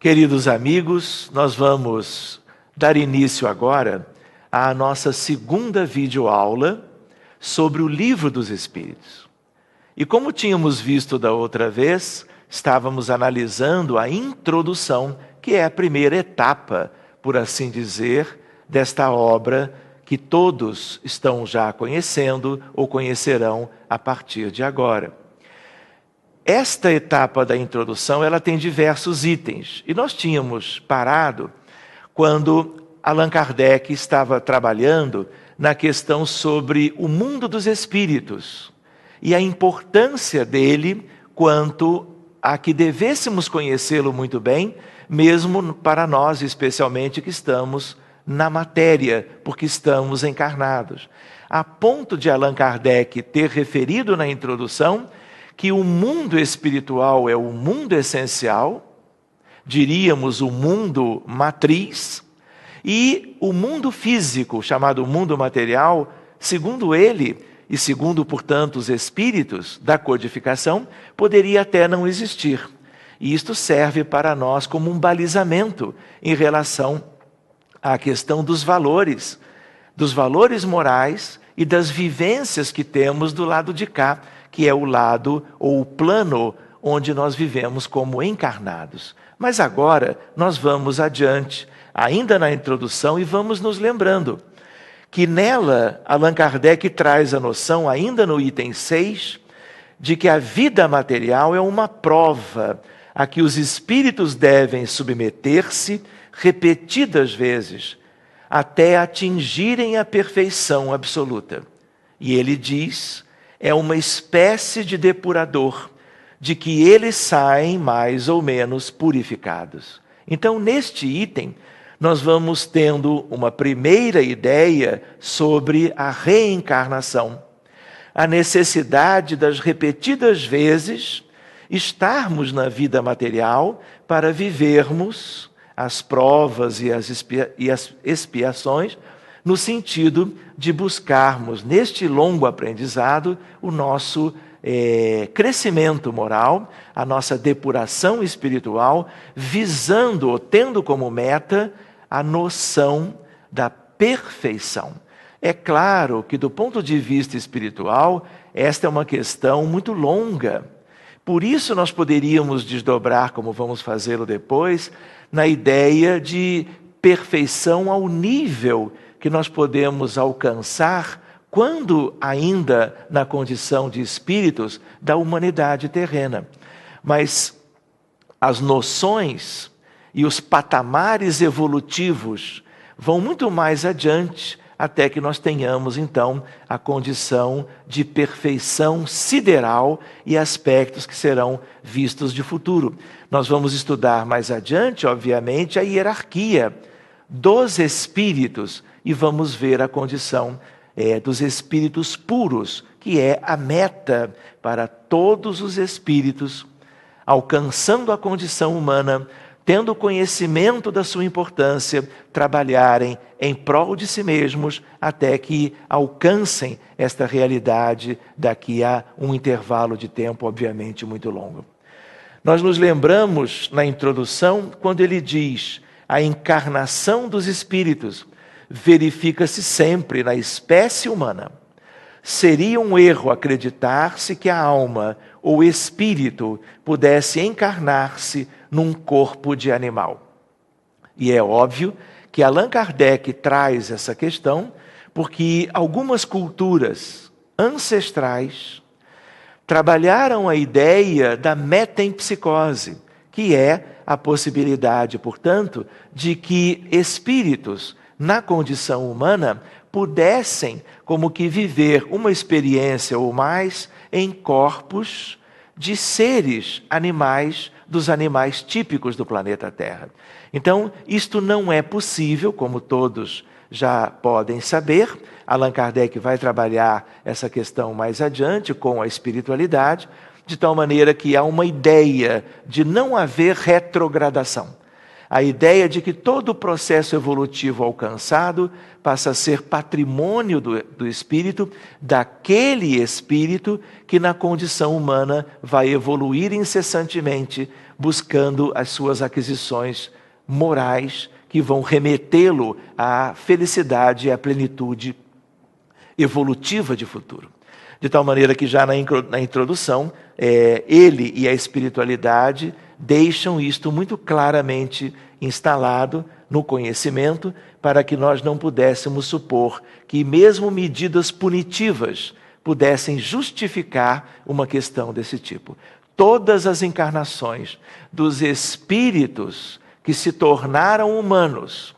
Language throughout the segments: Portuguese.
Queridos amigos, nós vamos dar início agora à nossa segunda videoaula sobre o Livro dos Espíritos. E como tínhamos visto da outra vez, estávamos analisando a introdução, que é a primeira etapa, por assim dizer, desta obra que todos estão já conhecendo ou conhecerão a partir de agora. Esta etapa da introdução, ela tem diversos itens. E nós tínhamos parado quando Allan Kardec estava trabalhando na questão sobre o mundo dos espíritos e a importância dele quanto a que devêssemos conhecê-lo muito bem, mesmo para nós, especialmente, que estamos na matéria, porque estamos encarnados. A ponto de Allan Kardec ter referido na introdução que o mundo espiritual é o mundo essencial, diríamos o mundo matriz, e o mundo físico, chamado mundo material, segundo ele, e segundo, portanto, os espíritos da codificação, poderia até não existir. E isto serve para nós como um balizamento em relação à questão dos valores morais e das vivências que temos do lado de cá, que é o lado ou o plano onde nós vivemos como encarnados. Mas agora nós vamos adiante, ainda na introdução, e vamos nos lembrando que nela Allan Kardec traz a noção, ainda no item 6, de que a vida material é uma prova a que os espíritos devem submeter-se repetidas vezes, até atingirem a perfeição absoluta. E ele diz, é uma espécie de depurador, de que eles saem mais ou menos purificados. Então, neste item, nós vamos tendo uma primeira ideia sobre a reencarnação, a necessidade das repetidas vezes estarmos na vida material para vivermos as provas e as expiações, no sentido de buscarmos, neste longo aprendizado, o nosso crescimento moral, a nossa depuração espiritual, visando ou tendo como meta a noção da perfeição. É claro que, do ponto de vista espiritual, esta é uma questão muito longa. Por isso, nós poderíamos desdobrar, como vamos fazê-lo depois, na ideia de perfeição ao nível que nós podemos alcançar quando ainda na condição de espíritos da humanidade terrena. Mas as noções e os patamares evolutivos vão muito mais adiante, até que nós tenhamos, então, a condição de perfeição sideral e aspectos que serão vistos de futuro. Nós vamos estudar mais adiante, obviamente, a hierarquia dos espíritos e vamos ver a condição dos espíritos puros, que é a meta para todos os espíritos, alcançando a condição humana, tendo conhecimento da sua importância, trabalharem em prol de si mesmos até que alcancem esta realidade daqui a um intervalo de tempo, obviamente, muito longo. Nós nos lembramos, na introdução, quando ele diz a encarnação dos espíritos verifica-se sempre na espécie humana. Seria um erro acreditar-se que a alma ou espírito pudesse encarnar-se num corpo de animal. E é óbvio que Allan Kardec traz essa questão porque algumas culturas ancestrais trabalharam a ideia da metempsicose, que é a possibilidade, portanto, de que espíritos na condição humana pudessem como que viver uma experiência ou mais em corpos de seres animais, dos animais típicos do planeta Terra. Então, isto não é possível, como todos já podem saber. Allan Kardec vai trabalhar essa questão mais adiante com a espiritualidade, de tal maneira que há uma ideia de não haver retrogradação. A ideia de que todo o processo evolutivo alcançado passa a ser patrimônio do espírito, daquele espírito que na condição humana vai evoluir incessantemente, buscando as suas aquisições morais que vão remetê-lo à felicidade e à plenitude evolutiva de futuro. De tal maneira que já na introdução, ele e a espiritualidade deixam isto muito claramente instalado no conhecimento, para que nós não pudéssemos supor que mesmo medidas punitivas pudessem justificar uma questão desse tipo. Todas as encarnações dos espíritos que se tornaram humanos,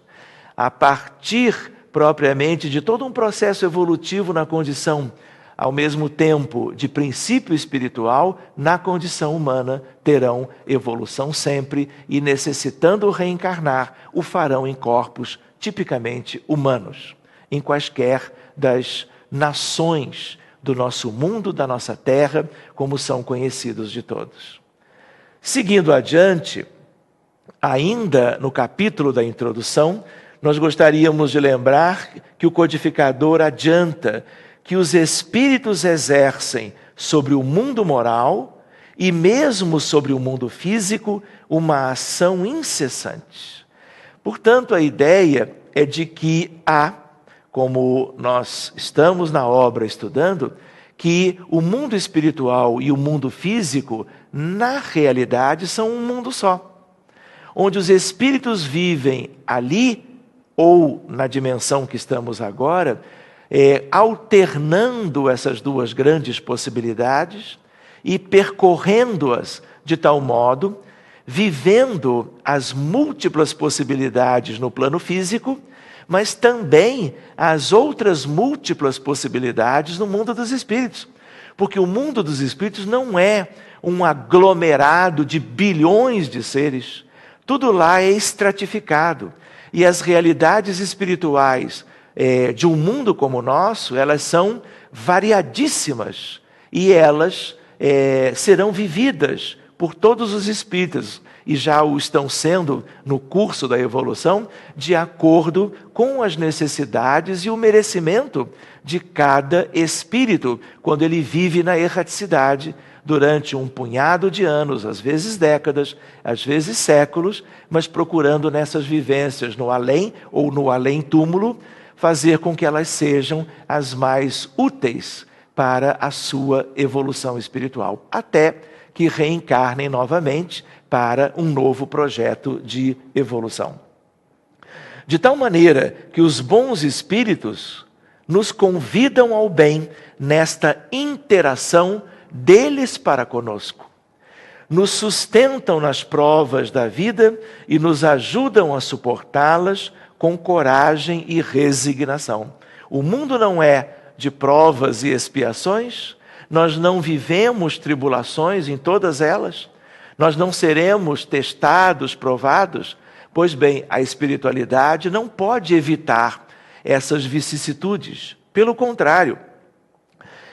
a partir propriamente de todo um processo evolutivo na condição, ao mesmo tempo, de princípio espiritual, na condição humana, terão evolução sempre e, necessitando reencarnar, o farão em corpos tipicamente humanos, em quaisquer das nações do nosso mundo, da nossa terra, como são conhecidos de todos. Seguindo adiante, ainda no capítulo da introdução, nós gostaríamos de lembrar que o codificador adianta que os espíritos exercem sobre o mundo moral e mesmo sobre o mundo físico uma ação incessante. Portanto, a ideia é de que há, como nós estamos na obra estudando, que o mundo espiritual e o mundo físico, na realidade, são um mundo só, onde os espíritos vivem ali ou na dimensão que estamos agora, alternando essas duas grandes possibilidades e percorrendo-as de tal modo, vivendo as múltiplas possibilidades no plano físico, mas também as outras múltiplas possibilidades no mundo dos espíritos. Porque o mundo dos espíritos não é um aglomerado de bilhões de seres. Tudo lá é estratificado. E as realidades espirituais de um mundo como o nosso, elas são variadíssimas e elas serão vividas por todos os espíritos e já o estão sendo no curso da evolução, de acordo com as necessidades e o merecimento de cada espírito, quando ele vive na erraticidade durante um punhado de anos, às vezes décadas, às vezes séculos, mas procurando nessas vivências no além ou no além-túmulo, fazer com que elas sejam as mais úteis para a sua evolução espiritual, até que reencarnem novamente para um novo projeto de evolução. De tal maneira que os bons espíritos nos convidam ao bem nesta interação deles para conosco. Nos sustentam nas provas da vida e nos ajudam a suportá-las com coragem e resignação. O mundo não é de provas e expiações, nós não vivemos tribulações em todas elas, nós não seremos testados, provados. Pois bem, a espiritualidade não pode evitar essas vicissitudes. Pelo contrário,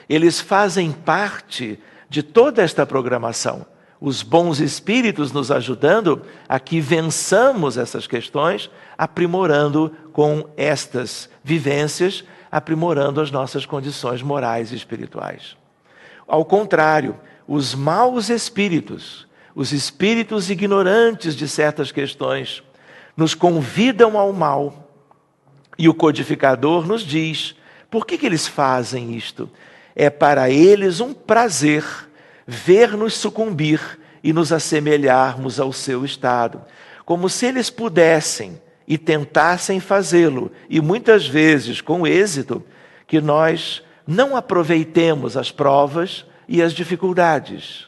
eles fazem parte de toda esta programação. Os bons espíritos nos ajudando a que vençamos essas questões, aprimorando com estas vivências, aprimorando as nossas condições morais e espirituais. Ao contrário, os maus espíritos, os espíritos ignorantes de certas questões, nos convidam ao mal. E o codificador nos diz, por que eles fazem isto? É para eles um prazer ver-nos sucumbir e nos assemelharmos ao seu estado, como se eles pudessem e tentassem fazê-lo, e muitas vezes com êxito, que nós não aproveitemos as provas e as dificuldades.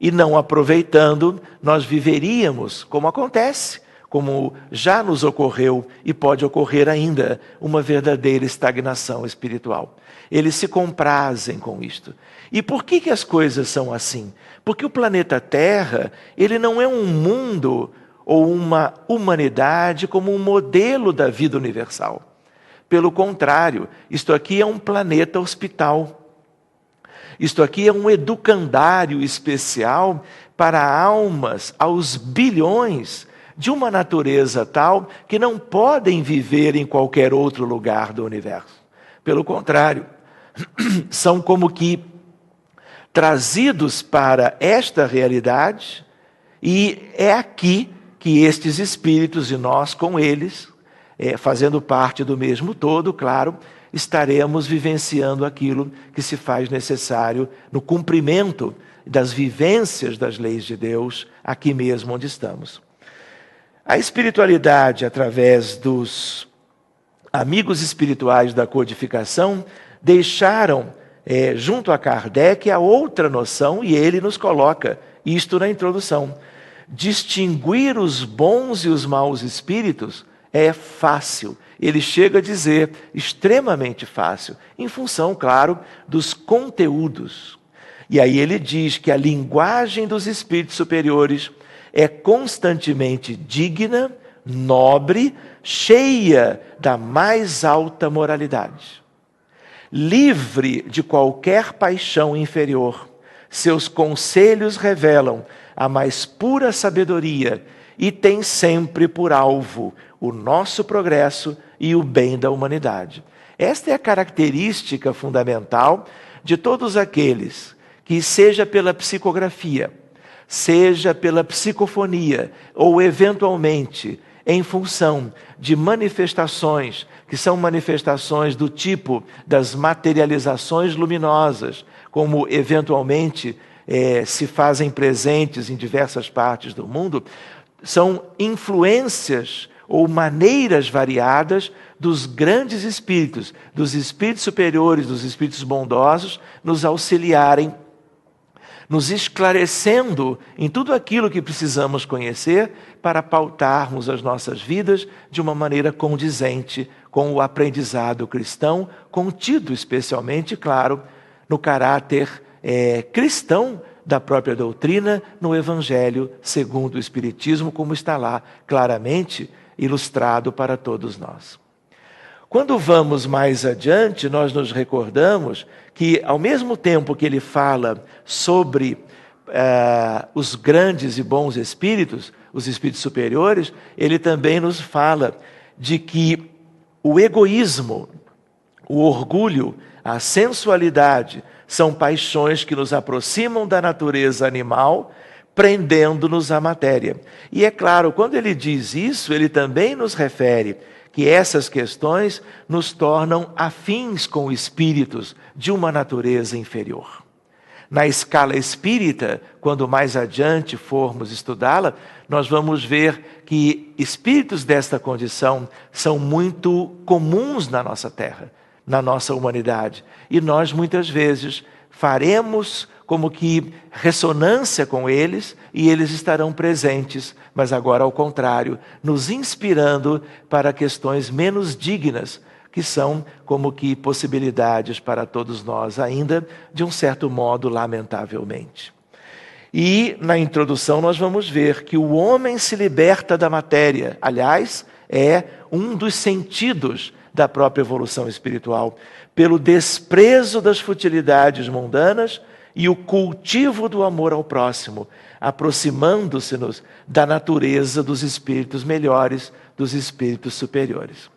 E não aproveitando, nós viveríamos, como acontece, como já nos ocorreu e pode ocorrer ainda, uma verdadeira estagnação espiritual. Eles se comprazem com isto. E por que as coisas são assim? Porque o planeta Terra, ele não é um mundo ou uma humanidade como um modelo da vida universal. Pelo contrário, isto aqui é um planeta hospital. Isto aqui é um educandário especial para almas aos bilhões de uma natureza tal que não podem viver em qualquer outro lugar do universo. Pelo contrário, são como que trazidos para esta realidade, e é aqui que estes espíritos e nós com eles, fazendo parte do mesmo todo, claro, estaremos vivenciando aquilo que se faz necessário no cumprimento das vivências das leis de Deus, aqui mesmo onde estamos. A espiritualidade, através dos amigos espirituais da codificação, deixaram, junto a Kardec, a outra noção, e ele nos coloca isto na introdução. Distinguir os bons e os maus espíritos é fácil. Ele chega a dizer extremamente fácil, em função, claro, dos conteúdos. E aí ele diz que a linguagem dos espíritos superiores é constantemente digna, nobre, cheia da mais alta moralidade. Livre de qualquer paixão inferior, seus conselhos revelam a mais pura sabedoria e têm sempre por alvo o nosso progresso e o bem da humanidade. Esta é a característica fundamental de todos aqueles que, seja pela psicografia, seja pela psicofonia, ou eventualmente em função de manifestações, que são manifestações do tipo das materializações luminosas, como eventualmente se fazem presentes em diversas partes do mundo, são influências ou maneiras variadas dos grandes espíritos, dos espíritos superiores, dos espíritos bondosos, nos auxiliarem, nos esclarecendo em tudo aquilo que precisamos conhecer para pautarmos as nossas vidas de uma maneira condizente com o aprendizado cristão, contido especialmente, claro, no caráter cristão da própria doutrina, no Evangelho segundo o Espiritismo, como está lá claramente ilustrado para todos nós. Quando vamos mais adiante, nós nos recordamos que, ao mesmo tempo que ele fala sobre os grandes e bons espíritos, os espíritos superiores, ele também nos fala de que o egoísmo, o orgulho, a sensualidade são paixões que nos aproximam da natureza animal, prendendo-nos à matéria. E é claro, quando ele diz isso, ele também nos refere que essas questões nos tornam afins com espíritos de uma natureza inferior. Na escala espírita, quando mais adiante formos estudá-la, nós vamos ver que espíritos desta condição são muito comuns na nossa terra, na nossa humanidade. E nós, muitas vezes, faremos como que ressonância com eles e eles estarão presentes, mas agora ao contrário, nos inspirando para questões menos dignas, que são como que possibilidades para todos nós ainda, de um certo modo, lamentavelmente. E na introdução nós vamos ver que o homem se liberta da matéria. Aliás, é um dos sentidos da própria evolução espiritual, pelo desprezo das futilidades mundanas e o cultivo do amor ao próximo, aproximando-se-nos da natureza dos espíritos melhores, dos espíritos superiores.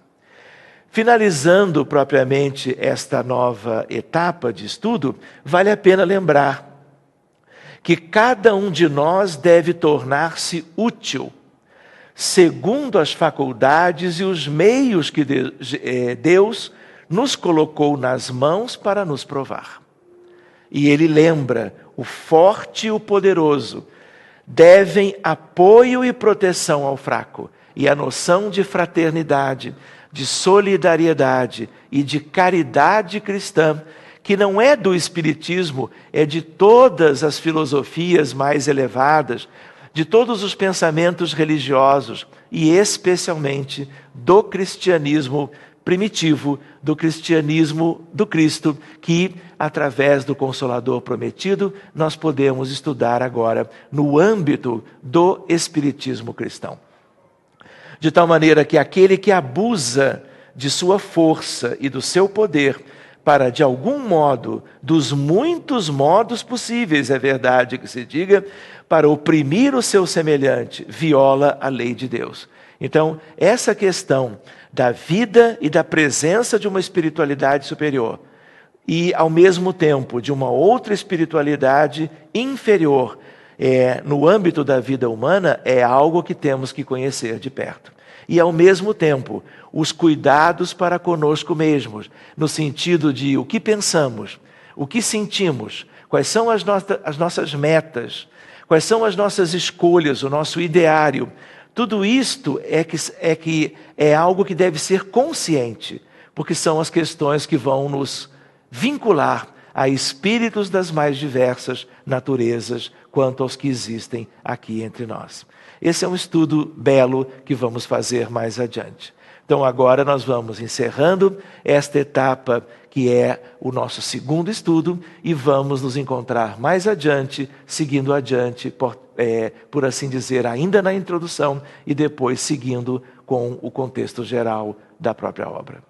Finalizando propriamente esta nova etapa de estudo, vale a pena lembrar que cada um de nós deve tornar-se útil, segundo as faculdades e os meios que Deus nos colocou nas mãos para nos provar. E ele lembra, o forte e o poderoso devem apoio e proteção ao fraco, e a noção de fraternidade, de solidariedade e de caridade cristã, que não é do Espiritismo, é de todas as filosofias mais elevadas, de todos os pensamentos religiosos e especialmente do cristianismo primitivo, do cristianismo do Cristo, que, através do Consolador prometido, nós podemos estudar agora no âmbito do Espiritismo cristão. De tal maneira que aquele que abusa de sua força e do seu poder para, de algum modo, dos muitos modos possíveis, é verdade que se diga, para oprimir o seu semelhante, viola a lei de Deus. Então, essa questão da vida e da presença de uma espiritualidade superior e, ao mesmo tempo, de uma outra espiritualidade inferior no âmbito da vida humana, é algo que temos que conhecer de perto. E, ao mesmo tempo, os cuidados para conosco mesmos, no sentido de o que pensamos, o que sentimos, quais são as nossas metas, quais são as nossas escolhas, o nosso ideário. Tudo isto é algo que deve ser consciente, porque são as questões que vão nos vincular a espíritos das mais diversas naturezas quanto aos que existem aqui entre nós. Esse é um estudo belo que vamos fazer mais adiante. Então agora nós vamos encerrando esta etapa que é o nosso segundo estudo e vamos nos encontrar mais adiante, seguindo adiante, por assim dizer, ainda na introdução e depois seguindo com o contexto geral da própria obra.